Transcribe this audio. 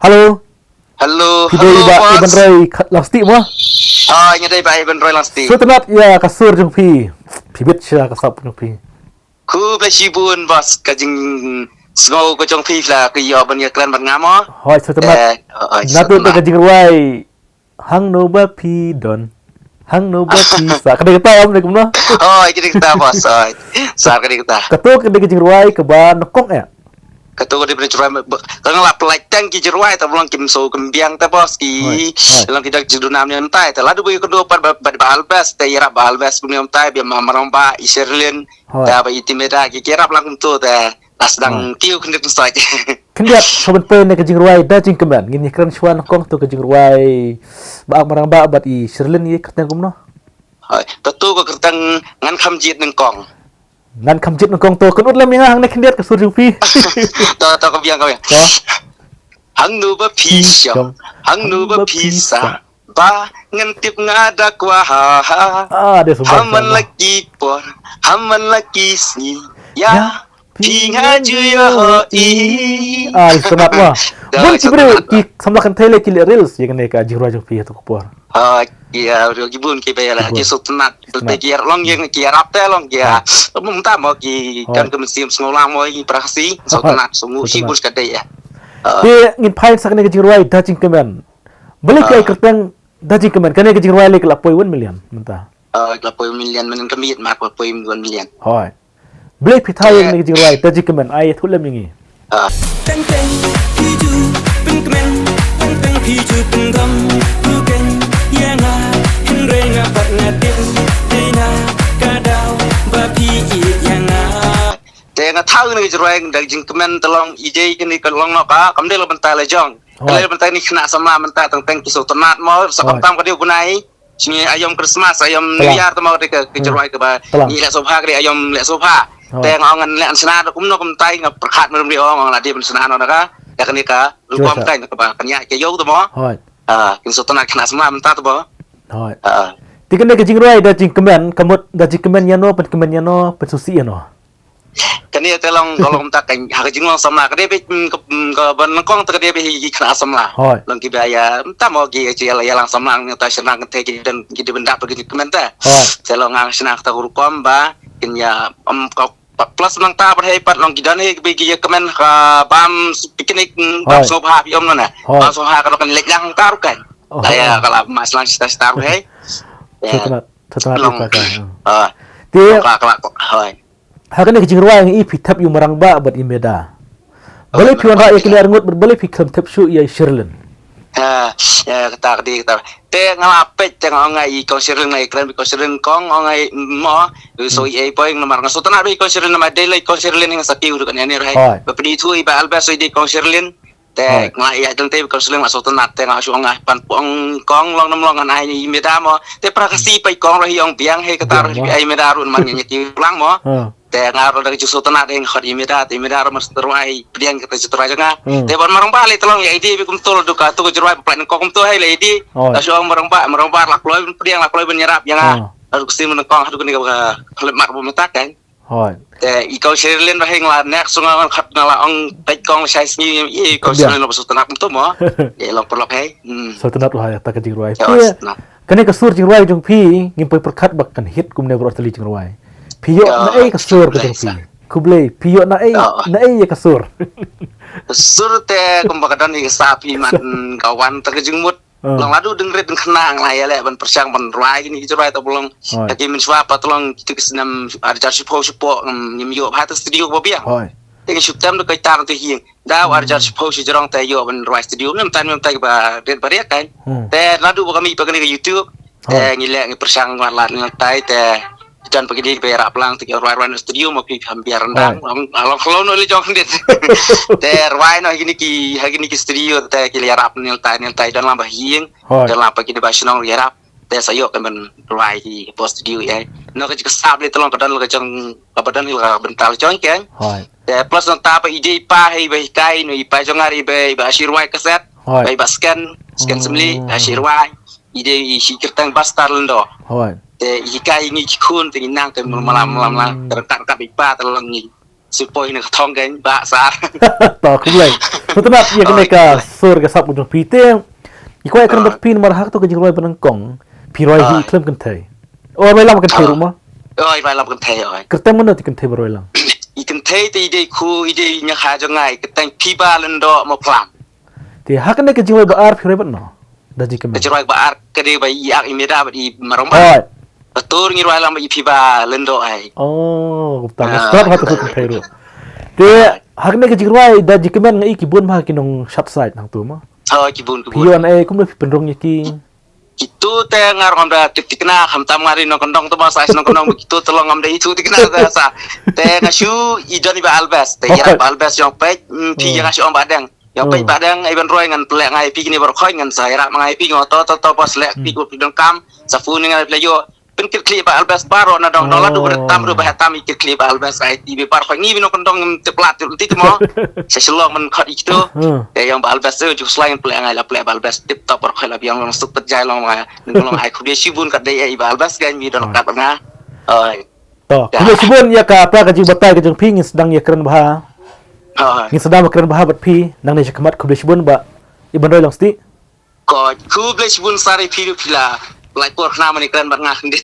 Halo, Halo, video halo Iban bos. Roy lasti mo. Ini dari Pak Iban Roy Lasti. So tenat ya kasur jung pi bit sya kasap jung pi. Ku bersibun bos kajing semua kocong pif lah ke yo ban klan ban ngamo. Hoi so tenat natu te Setelah. kajing ruai hang no ba pi don. Hang no ba pi sa kada kita am ne kumno. Ini kita bos. Saat kita. Kato kada kajing ruai ke ba nokong ya. Ketua di pencurian kalau ngelap pelajang ki jeruai tapi lang kim so kembiang ta bos ki lang tidak judunam ni entai telah du kedua par balbas te ira balbas punya entai biar maromba iserlin ta ba itimeda ki kira lang untuk te asdang tiu kendet saja. Kendiat soben pe ne kajing ruai da jing keman ngini kran shwan nokong to kajing ruai ba marang ba bat I sirlen ye kertang kumno. Tentu ko kertang ngan kamjit neng kong. Ngan kamjit nokong to kun utlam yang hang ne kendiat kasur jung pi. To kebiang kau ya. Hang nu ba pisang, hang nu ba pisa. Ba ngantip ngada kwa ha. Dia sumbang. Haman lagi por, haman lagi sni. Ya, pinga juyo ho i. Semat wah. Bun cibre ki samlakan tele ki reels ya kene ka jiro jo pi to kupor. Iya, gibun ki bayala ki sutnat. Te ki long yang ki rap te long ya. Mumta mo ki kan ke mesim sengolang mo ki praksi sutnat sumu sibus kadai ya. Dia ngin pain sakne ke jiro ai dajing kemen. Balik kai kertang dajing kemen kene ke jiro ai lek la poi 1 million mentah. Lapoi million menen kemit mak lapoi million. Hoi. Balik pitai ne ke jiro ai dajing kemen ai thulam yangi. Teng teng hiju peng kemen teng teng hiju peng gam bukan yang henrenga pat ngatin dina kadau bapi yang Tengah tahu ni jeroeng dari jengkemen telong ide kini kelong nak kamde lo bentar lejong. Kalau bentar ni kena sama bentar tentang kisah tenat mau sekarang kau dia gunai. Sini ayam Christmas ayam New Year tu mau dia ke jeroeng ke bah. Ni lek sofa ke ayam lek sofa. Tengah orang lek senada kumno kumtai ngap perkat merem dia orang lah dia senada nak ya kini ka lupa mutai nak bah kenya ke yo tu mau. Kisah tenat kena sama bentar tu mau. Tiga ne ke jiro ai dajing kemen kamut dajing kemen yano pen kemen yano pen susi yano. Kani telong kalau tak kan hak jingong sama kade be ke benengkong tak kade be kena sama lang ki baya entah mau ki ya lang sama ng ta senang te ki dan ki benda pergi komentar telong ang senang ta urukom ba kinya plus nang ta berhebat long ki dan be ki komen ka bam piknik bam sofa pi nana bam sofa kalau kan lek lang taru kan saya kalau mas lang taru he Setelah dia Hakane ke jingruai yang ipi tap yu marang ba bat imeda. Boleh pion ra yakini arngut boleh pi kam tap shu ya Sherlin. Ya kata kita. Te ngalapet te ngai ko Sherlin ngai kran ko Sherlin kong ngai mo so ai poing nomor ngaso tanah bi ko Sherlin nama dele ko Sherlin yang sapi udah kan ini rai. Bapedi tu iba albas so di ko Sherlin te ngai ya tente ko Sherlin ngaso tanah te ngaso ngai pan puang kong long nom long ngai imeda mo te prakasi pai kong rai yang biang he kata ai imeda run man nyeti ulang mo. Tengah orang dari justru tanah yang khot imida mas terwai pediang kita cetura juga. Teban marang balik tolong ya ini bikum tol duka tu cerai plan kong tu hai le ini. Tasu orang marang ba lakloi pediang lakloi menyerap yang harus kesini menekong harus kini kalau mak bumetakan. Ikau Sherlin rahing lah nek sungai khot ngala ong tekong size ni ikau Sherlin lepas tanah tu mo. Ya long perlok hai. Sultanat lah ya tak jingruai. Kene kasur jingruai jung pi ngimpai perkat bakkan hit kumne gro tali jingruai. Piyok na ay kasur ka pi. Kublay piyok na ay ya kasur. Kasur te kumbaga ni sapi man kawan terjengmut. Lang ladu dengret deng kenang lah ya le ban persiang ban rai ni cerai ta bolong. Kaki min swapa tolong kita kesenam ada sipo ngim yo hata studio ko biang. Teng syutam de kaitar te hieng. Da arjar sipo si jerong te yo ban rai studio nem tan ba den bariak kan. Te ladu kami pa ke YouTube. Te ngile ngi persiang lat ngai te dan pergi di perak pelang tiga ruang studio mau pergi hampir rendang kalau nolih jauh kan dia terwai no gini ki studio teh ki liarap niltai dan lambah hieng dan lambah ki di basionong liarap teh sayo kan ben ruai di post studio ya no ke kesab le tolong kedan le jong kabadan le bental jong kan teh plus no ta pa ide pa hei bai kai no ipa jongari bai basirwai keset bai basken semli asirwai ide si kertang bastar lendo te ikai ni kun te nang te malam tertak ipa telong ni supaya nak thong kan bahasaต่อขึ้นเลยเพราะฉะนั้นอย่างในการเสิร์ฟกับซับของพี่เต้อีกว่าการบัดพี่มาหักตัวกันจิงรวยบนนังกล่องพี่รอยฮีเคลื่อนกันเทยโอ้ไม่ลำกันเทยรู้มั้ยไปลำกันเทยกระเต็มมันที่กันเทยบรอยลำอีกันเทยที่ได้คู่ได้ยังหาจังไงก็แต่งพี่บาลันโดมาพลังที่หักกันในกันจิงรวยบาร์พี่รอยบัดเนาะได้จิกันจิงรวยบาร์ก็ได้ไปอยากอิมิดาบัดอีมารอมบ้าตัวงี้รวยลำไปพี่บาลันโดไอโอ้กุปตาสตาร์ทหัดตัวกันเทยรู้ที่หักในกันจิงรวยได้จิกันแม่งไอ้กี่บุญมากินนงชัดไซด์ทางตัวมั้ยกี่บุญพี่วันคุ้มเลยเป็นรงยากีitu teh ngarang anda tikna hamtam ngari no kondong to masa no kondong begitu tolong amda itu tikna sa teh ngasu idan iba albas teh ya albas yang pek pi yang ngasu om badang yang pek badang iban roy ngan plek ngai pi ni bar khoi ngan saya rak ngai pi ngoto to pas lek pi ku dong kam safu ni ngai playo pen kli ba albas baro na dong la do bertam do bahatam ikir kli ba albas ai ti be par khoi ni no kondong te plat ti mo seselong man khot itu teh yang ba albas tu selain plek ngai la plek ba albas tip top par khoi la yang long suk pejai long ngai nong ai khu dia sibun kat dai ba albas gan mi dong kat nga oi to khu sibun ya ka pra ka jing batai ka jing ping sedang ya keren bah ni sedang keren bah bat pi nang ni khmat khu sibun ba iban roy long sti ko khu sibun sari pi pila lai por na mani keren bat nga khndi